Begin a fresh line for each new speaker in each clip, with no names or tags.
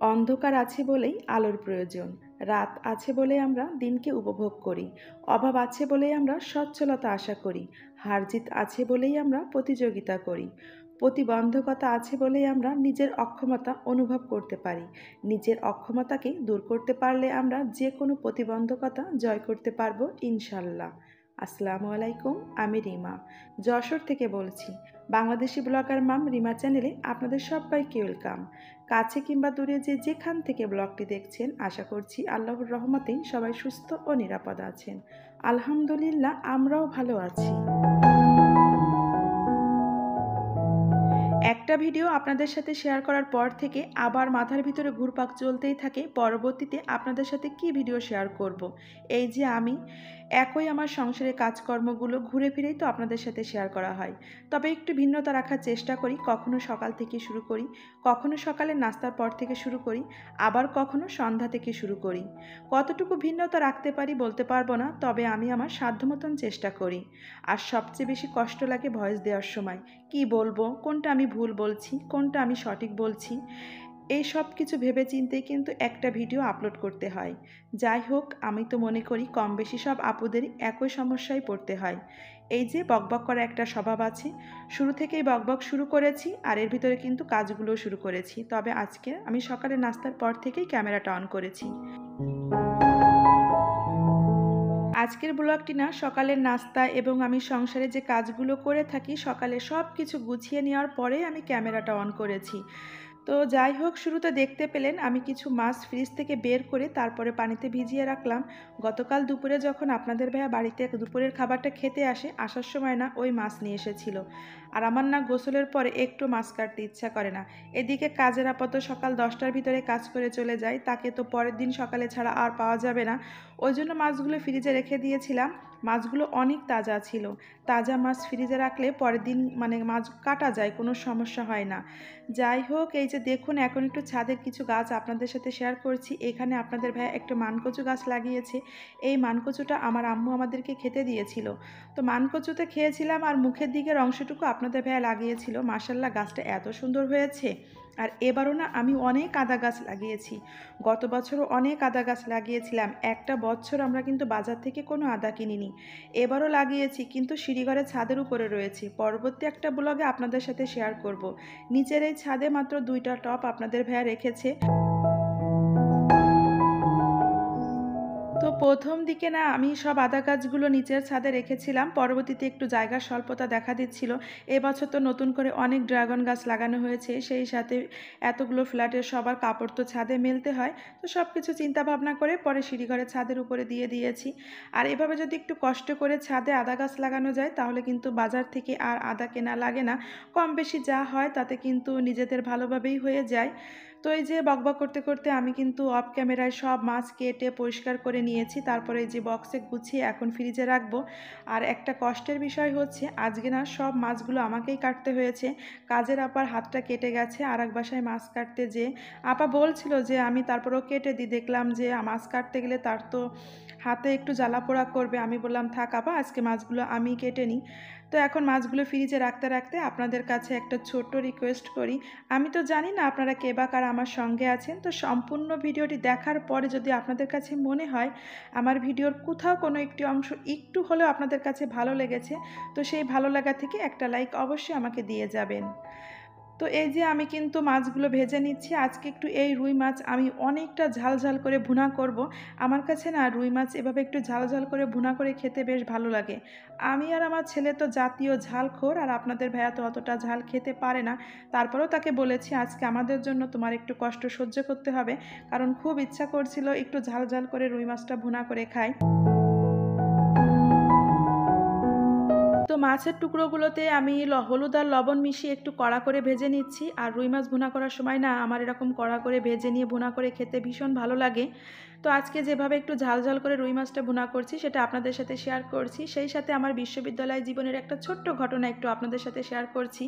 অন্ধকার আছে বলেই আলোর প্রয়োজন। রাত আছে বলেই আমরা দিনকে উপভোগ করি। অভাব আছে বলেই আমরা সচ্ছলতা আশা করি। হার-জিত আছে বলেই আমরা প্রতিযোগিতা করি। প্রতিবন্ধকতা আছে বলেই আমরা নিজের অক্ষমতা অনুভব করতে পারি। নিজের অক্ষমতাকে দূর করতে পারলে আমরা যে কোনো প্রতিবন্ধকতা জয় করতে পারবো ইনশাল্লাহ। আসসালামু আলাইকুম, আমি রিমা। যশোর থেকে বলছি। বাংলাদেশি ব্লগার মাম রিমা চ্যানেলে আপনাদের সবাইকে ওয়েলকাম। কাছে কিংবা দূরে যে যেখান থেকে ব্লগটি দেখছেন, আশা করছি আল্লাহর রহমতেই সবাই সুস্থ ও নিরাপদ আছেন। আলহামদুলিল্লাহ, আমরাও ভালো আছি। একটা ভিডিও আপনাদের সাথে শেয়ার করার পর থেকে আবার মাথার ভিতরে ঘুরপাক চলতেই থাকে, পরবর্তীতে আপনাদের সাথে কি ভিডিও শেয়ার করব। এই যে আমি একই আমার সংসারের কাজকর্মগুলো ঘুরে ফিরেই তো আপনাদের সাথে শেয়ার করা হয়, তবে একটু ভিন্নতা রাখার চেষ্টা করি। কখনো সকাল থেকে শুরু করি, কখনো সকালে নাস্তার পর থেকে শুরু করি, আবার কখনো সন্ধ্যা থেকে শুরু করি। কতটুকু ভিন্নতা রাখতে পারি বলতে পারবো না, তবে আমি আমার সাধ্যমতন চেষ্টা করি। আর সবচেয়ে বেশি কষ্ট লাগে ভয়েস দেওয়ার সময়। কি বলবো, কোনটা আমি ভুল বলছি, কোনটা আমি সঠিক বলছি, এই সব কিছু ভেবে চিন্তেই কিন্তু একটা ভিডিও আপলোড করতে হয়। যাই হোক, আমি তো মনে করি কম বেশি সব আপুদেরই একই সমস্যায় পড়তে হয়। এই যে বকবক করা একটা স্বভাব আছে, শুরু থেকেই বকবক শুরু করেছি, আর এর ভিতরে কিন্তু কাজগুলোও শুরু করেছি। তবে আজকে আমি সকালে নাস্তার পর থেকেই ক্যামেরাটা অন করেছি। আজকের ব্লগটি না সকালের নাস্তা এবং আমি সংসারে যে কাজগুলো করে থাকি, সকালে সব কিছু গুছিয়ে নেওয়ার পরে আমি ক্যামেরাটা অন করেছি। তো যাই হোক, শুরুতে দেখতে পেলেন আমি কিছু মাছ ফ্রিজ থেকে বের করে তারপরে পানিতে ভিজিয়ে রাখলাম। গতকাল দুপুরে যখন আপনাদের ভাইয়া বাড়িতে দুপুরের খাবারটা খেতে আসার সময় না ওই মাছ নিয়ে এসেছিল। আর আমার না গোসলের পরে একটু মাছ কাটতে ইচ্ছা করে না। এদিকে কাজের আপাতত সকাল 10টার ভিতরে কাজ করে চলে যায়, তাকে তো পরের দিন সকালে ছাড়া আর পাওয়া যাবে না। ওই জন্য মাছগুলো ফ্রিজে রেখে দিয়েছিলাম। মাছগুলো অনেক তাজা ছিল। তাজা মাছ ফ্রিজে রাখলে পরের দিন মাছ কাটা যায়, কোনো সমস্যা হয় না। যাই হোক, এই যে দেখুন, এখন একটু ছাদের কিছু গাছ আপনাদের সাথে শেয়ার করছি। এখানে আপনাদের ভাইয়া একটু মানকচু গাছ লাগিয়েছে। এই মানকচুটা আমার আম্মু আমাদেরকে খেতে দিয়েছিল। তো মানকচুতে খেয়েছিলাম, আর মুখের দিকের অংশটুকু আপনাদের ভাইয়া লাগিয়েছিল। মাশাআল্লাহ, গাছটা এত সুন্দর হয়েছে। আর এবারও না আমি অনেক আদা গাছ লাগিয়েছি। গত বছরও অনেক আদা গাছ লাগিয়েছিলাম। একটা বছর আমরা কিন্তু বাজার থেকে কোনো আদা কিনিনি। এবারও লাগিয়েছি, কিন্তু সিঁড়িঘরের ছাদের উপরে রয়েছে। পরবর্তী একটা ব্লগে আপনাদের সাথে শেয়ার করব। নিচের এই ছাদে মাত্র 2টা টব আপনাদের ভাইয়া রেখেছে। তো প্রথম দিকে না আমি সব আদা গাছগুলো নিচের ছাদে রেখেছিলাম, পরবর্তীতে একটু জায়গার স্বল্পতা দেখা দিচ্ছিল। এবছর তো নতুন করে অনেক ড্রাগন গাছ লাগানো হয়েছে, সেই সাথে এতগুলো ফ্ল্যাটের সবার কাপড় তো ছাদে মেলতে হয়। তো সব কিছু চিন্তা ভাবনা করে পরে সিঁড়িঘরের ছাদের উপরে দিয়ে দিয়েছি। আর এভাবে যদি একটু কষ্ট করে ছাদে আদা গাছ লাগানো যায়, তাহলে কিন্তু বাজার থেকে আর আদা কেনা লাগে না। কম বেশি যা হয় তাতে কিন্তু নিজেদের ভালোভাবেই হয়ে যায়। তো এই যে বকবক করতে করতে আমি কিন্তু অফ ক্যামেরায় সব মাছ কেটে পরিষ্কার করে নিয়েছি। তারপরে এই যে বক্সে গুছিয়ে এখন ফ্রিজে রাখবো। আর একটা কষ্টের বিষয় হচ্ছে, আজকে না সব মাছগুলো আমাকেই কাটতে হয়েছে। কাজের আপার হাতটা কেটে গেছে আর এক বাসায় মাছ কাটতে যেয়ে। আপা বলছিল যে আমি তারপরেও কেটে দিই, দেখলাম যে মাছ কাটতে গেলে তার তো হাতে একটু জ্বালা পোড়া করবে। আমি বললাম থাক আপা, আজকে মাছগুলো আমি কেটে নিই। তো এখন মাছগুলো ফ্রিজে রাখতে রাখতে আপনাদের কাছে একটা ছোট্ট রিকোয়েস্ট করি। আমি তো জানি না আপনারা কে বা কারা আমার সঙ্গে আছেন, তো সম্পূর্ণ ভিডিওটি দেখার পরে যদি আপনাদের কাছে মনে হয় আমার ভিডিওর কোথাও কোনো একটি অংশ একটু হলেও আপনাদের কাছে ভালো লেগেছে, তো সেই ভালো লাগা থেকে একটা লাইক অবশ্যই আমাকে দিয়ে যাবেন। তো এই যে আমি কিন্তু মাছগুলো ভেজে নিচ্ছি। আজকে একটু এই রুই মাছ আমি অনেকটা ঝাল ঝাল করে ভুনা করব। আমার কাছে না রুই মাছ এভাবে একটু ঝাল ঝাল করে ভুনা করে খেতে বেশ ভালো লাগে। আমি আর আমার ছেলে তো জাতীয় ঝালখোর, আর আপনাদের ভাইয়া তো অতটা ঝাল খেতে পারে না। তারপরেও তাকে বলেছি আজকে আমাদের জন্য তোমার একটু কষ্ট সহ্য করতে হবে, কারণ খুব ইচ্ছা করছিল একটু ঝাল ঝাল করে রুই মাছটা ভুনা করে খাই। তো মাছের টুকরোগুলোতে আমি হলুদ আর লবণ মিশিয়ে একটু কড়া করে ভেজে নিচ্ছি। আর রুই মাছ ভুনা করার সময় না আমার এরকম কড়া করে ভেজে নিয়ে ভুনা করে খেতে ভীষণ ভালো লাগে। তো আজকে যেভাবে একটু ঝাল ঝাল করে রুই মাছটা ভুনা করছি সেটা আপনাদের সাথে শেয়ার করছি। সেই সাথে আমার বিশ্ববিদ্যালয় জীবনের একটা ছোট্ট ঘটনা একটু আপনাদের সাথে শেয়ার করছি।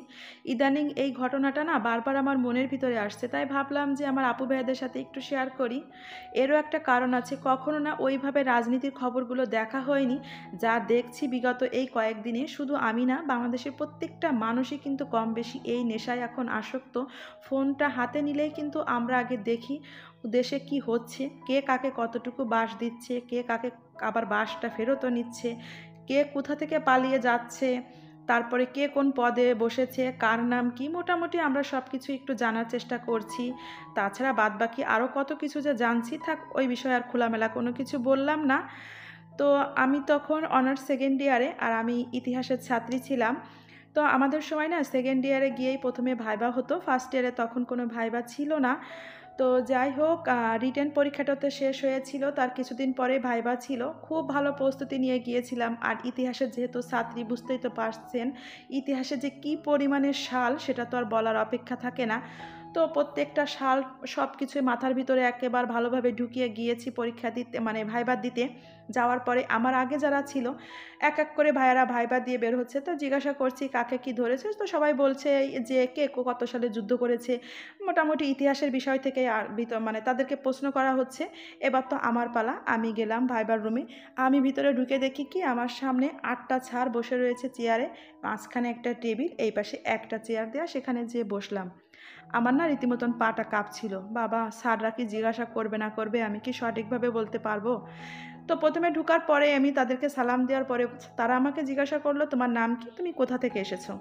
ইদানিং এই ঘটনাটা না বারবার আমার মনের ভিতরে আসছে, তাই ভাবলাম যে আমার আপু ভাইয়াদের সাথে একটু শেয়ার করি। এরও একটা কারণ আছে, কখনো না ওইভাবে রাজনীতির খবরগুলো দেখা হয়নি। যা দেখছি বিগত এই কয়েকদিনে, শুধু আমি না, বাংলাদেশের প্রত্যেকটা মানুষই কিন্তু কম বেশি এই নেশায় এখন আসক্ত। ফোনটা হাতে নিলেই কিন্তু আমরা আগে দেখি দেশে কি হচ্ছে, কে কাকে কতটুকু বাস দিচ্ছে, কে কাকে আবার বাসটা ফেরতও নিচ্ছে, কে কোথা থেকে পালিয়ে যাচ্ছে, তারপরে কে কোন পদে বসেছে, কার নাম কি, মোটামুটি আমরা সব কিছু একটু জানার চেষ্টা করছি। তাছাড়া বাদবাকি আরও কত কিছু যে জানছি, থাক ওই বিষয়ে আর খোলামেলা কোনো কিছু বললাম না। তো আমি তখন অনার্স সেকেন্ড ইয়ারে, আর আমি ইতিহাসের ছাত্রী ছিলাম। তো আমাদের সময় না সেকেন্ড ইয়ারে গিয়েই প্রথমে ভাইবা হতো, ফার্স্ট ইয়ারে তখন কোনো ভাইবা ছিল না। তো যাই হোক, রিটেন পরীক্ষাটা তো শেষ হয়েছিল, তার কিছুদিন পরে ভাইবা ছিল। খুব ভালো প্রস্তুতি নিয়ে গিয়েছিলাম, আর ইতিহাসের যেহেতু ছাত্রী বুঝতেই তো পারছেন, ইতিহাসে যে কী পরিমাণের সাল সেটা তো আর বলার অপেক্ষা থাকে না। তো প্রত্যেকটা সাল সব কিছুই মাথার ভিতরে একেবারে ভালোভাবে ঢুকিয়ে গিয়েছি পরীক্ষা দিতে, মানে ভাইবা দিতে। যাওয়ার পরে আমার আগে যারা ছিল এক এক করে ভাইয়ারা ভাইবা দিয়ে বের হচ্ছে, তো জিজ্ঞাসা করছি কাকে কি ধরেছে, তো সবাই বলছে যে কে কত সালে যুদ্ধ করেছে, মোটামুটি ইতিহাসের বিষয় থেকে আর মানে তাদেরকে প্রশ্ন করা হচ্ছে। এবার তো আমার পালা, আমি গেলাম ভাইবার রুমে। আমি ভিতরে ঢুকে দেখি কি আমার সামনে 8টা ছাড় বসে রয়েছে চেয়ারে, মাঝখানে একটা টেবিল, এই পাশে একটা চেয়ার দেওয়া, সেখানে যেয়ে বসলাম। আমার না রীতিমতন পাটা কাঁপছিল। বাবা, স্যাররা কি জিজ্ঞাসা করবে না করবে, আমি কি সঠিকভাবে বলতে পারবো? তো প্রথমে ঢোকার পরে আমি তাদেরকে সালাম দেওয়ার পরে তারা আমাকে জিজ্ঞাসা করলো, তোমার নাম কি, তুমি কোথা থেকে এসেছো?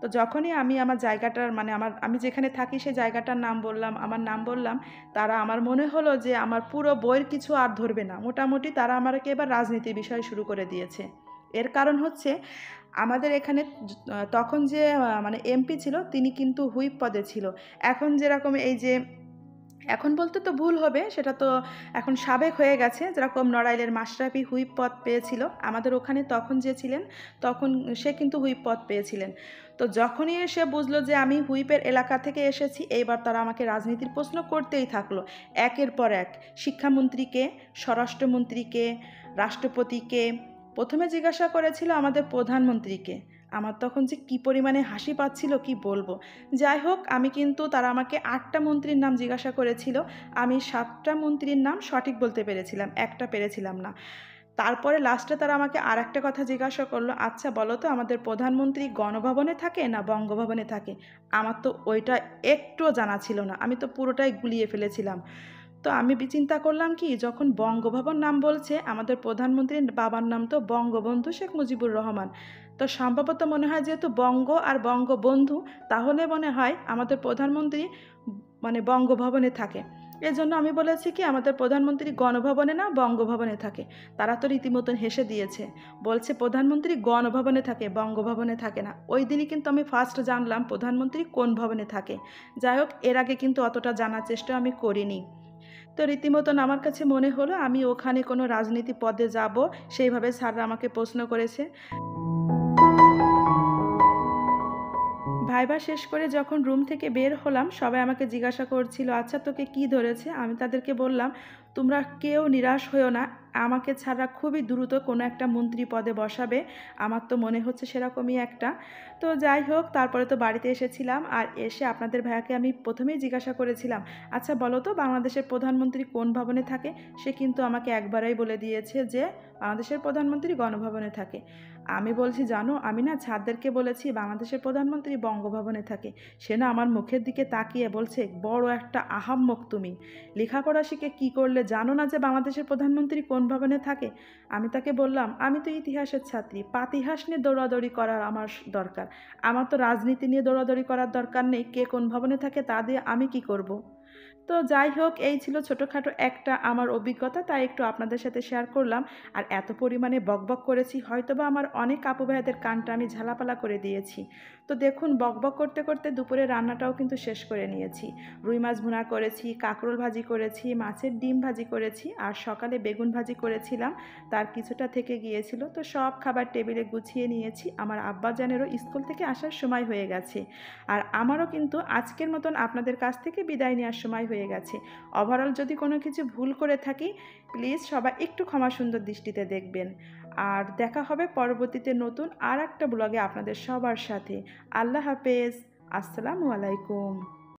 তো যখনই আমি আমার জায়গাটার, মানে আমি যেখানে থাকি সেই জায়গাটার নাম বললাম, আমার নাম বললাম, তারা, আমার মনে হলো যে আমার পুরো বইয়ের কিছু আর ধরবে না, মোটামুটি তারা আমাকে এবার রাজনীতির বিষয় শুরু করে দিয়েছে। এর কারণ হচ্ছে আমাদের এখানে তখন যে মানে এমপি ছিল তিনি কিন্তু হুইপ পদে ছিল। এখন যেরকম এই যে, এখন বলতে তো ভুল হবে, সেটা তো এখন সাবেক হয়ে গেছে, যেরকম নড়াইলের মাশরাফি হুইপ পদ পেয়েছিল, আমাদের ওখানে তখন যে ছিলেন তখন সে কিন্তু হুইপ পদ পেয়েছিলেন। তো যখনই সে বুঝলো যে আমি হুইপের এলাকা থেকে এসেছি, এইবার তারা আমাকে রাজনীতির প্রশ্ন করতেই থাকলো একের পর এক। শিক্ষামন্ত্রীকে, স্বরাষ্ট্রমন্ত্রীকে, রাষ্ট্রপতিকে, প্রথমে জিজ্ঞাসা করেছিল আমাদের প্রধানমন্ত্রীকে। আমার তখন যে কী পরিমাণে হাসি পাচ্ছিল কি বলবো। যাই হোক, আমি কিন্তু, তারা আমাকে 8টা মন্ত্রীর নাম জিজ্ঞাসা করেছিল, আমি 7টা মন্ত্রীর নাম সঠিক বলতে পেরেছিলাম, একটা পেরেছিলাম না। তারপরে লাস্টে তারা আমাকে আর একটা কথা জিজ্ঞাসা করলো, আচ্ছা বলো তো আমাদের প্রধানমন্ত্রী গণভবনে থাকে না বঙ্গভবনে থাকে? আমার তো ওইটা একটুও জানা ছিল না, আমি তো পুরোটাই গুলিয়ে ফেলেছিলাম। তো আমি চিন্তা করলাম কি, যখন বঙ্গভবন নাম বলছে, আমাদের প্রধানমন্ত্রীর বাবার নাম তো বঙ্গবন্ধু শেখ মুজিবুর রহমান। তো সম্ভবত মনে হয় যেহেতু বঙ্গ আর বঙ্গবন্ধু, তাহলে মনে হয় আমাদের প্রধানমন্ত্রী মানে বঙ্গভবনে থাকে। এজন্য আমি বলেছি কি আমাদের প্রধানমন্ত্রী গণভবনে না বঙ্গভবনে থাকে। তারা তো রীতিমতন হেসে দিয়েছে, বলছে প্রধানমন্ত্রী গণভবনে থাকে, বঙ্গভবনে থাকে না। ওই দিনই কিন্তু আমি ফার্স্ট জানলাম প্রধানমন্ত্রী কোন ভবনে থাকে। যাই হোক, এর আগে কিন্তু অতটা জানার চেষ্টা আমি করিনি। তো রীতিমতন আমার কাছে মনে হলো আমি ওখানে কোনো রাজনীতি পদে যাব, সেইভাবে স্যাররা আমাকে প্রশ্ন করেছে। ভাইবা শেষ করে যখন রুম থেকে বের হলাম, সবাই আমাকে জিজ্ঞাসা করছিল, আচ্ছা তোকে কি ধরেছে? আমি তাদেরকে বললাম, তোমরা কেউ নিরাশ হইও না, আমাকে ছাড়া খুবই দ্রুত কোনো একটা মন্ত্রী পদে বসাবে, আমার তো মনে হচ্ছে সেরকমই একটা। তো যাই হোক, তারপরে তো বাড়িতে এসেছিলাম, আর এসে আপনাদের ভাইয়াকে আমি প্রথমেই জিজ্ঞাসা করেছিলাম, আচ্ছা বলো তো বাংলাদেশের প্রধানমন্ত্রী কোন ভবনে থাকে? সে কিন্তু আমাকে একবারেই বলে দিয়েছে যে বাংলাদেশের প্রধানমন্ত্রী গণভবনে থাকে। আমি বলছি, জানো আমি না ছাত্রদেরকে বলেছি বাংলাদেশের প্রধানমন্ত্রী বঙ্গভবনে থাকে। সে না আমার মুখের দিকে তাকিয়ে বলছে, বড় একটা আহাম্মক তুমি, লেখাপড়া শিখে কী করলে, জানো না যে বাংলাদেশের প্রধানমন্ত্রী কোন ভবনে থাকে? আমি তাকে বললাম, আমি তো ইতিহাসের ছাত্রী, পাতিহাস নিয়ে দৌড়াদৌড়ি করার আমার দরকার, আমার তো রাজনীতি নিয়ে দৌড়াদৌড়ি করার দরকার নেই, কে কোন ভবনে থাকে তা দিয়ে আমি কি করব। তো যাই হোক, এই ছিল ছোটোখাটো একটা আমার অভিজ্ঞতা, তাই একটু আপনাদের সাথে শেয়ার করলাম। আর এত পরিমাণে বকবক করেছি, হয়তোবা আমার অনেক আপু ভাইয়াদের কানটা আমি ঝালাপালা করে দিয়েছি। তো দেখুন, বকবক করতে করতে দুপুরে রান্নাটাও কিন্তু শেষ করে নিয়েছি। রুই মাছ ভুনা করেছি, কাঁকরোল ভাজি করেছি, মাছের ডিম ভাজি করেছি, আর সকালে বেগুন ভাজি করেছিলাম, তার কিছুটা থেকে গিয়েছিল। তো সব খাবার টেবিলে গুছিয়ে নিয়েছি, আমার আব্বাজানেরও স্কুল থেকে আসার সময় হয়ে গেছে, আর আমারও কিন্তু আজকের মতন আপনাদের কাছ থেকে বিদায় নেওয়ার সময় হয়ে গেছে। ওভারঅল যদি কোনো কিছু ভুল করে থাকি, প্লিজ সবাই একটু ক্ষমা সুন্দর দৃষ্টিতে দেখবেন। আর দেখা হবে পরবর্তীতে নতুন আর একটা ব্লগে আপনাদের সবার সাথে। আল্লাহ হাফেজ। আসসালামু আলাইকুম।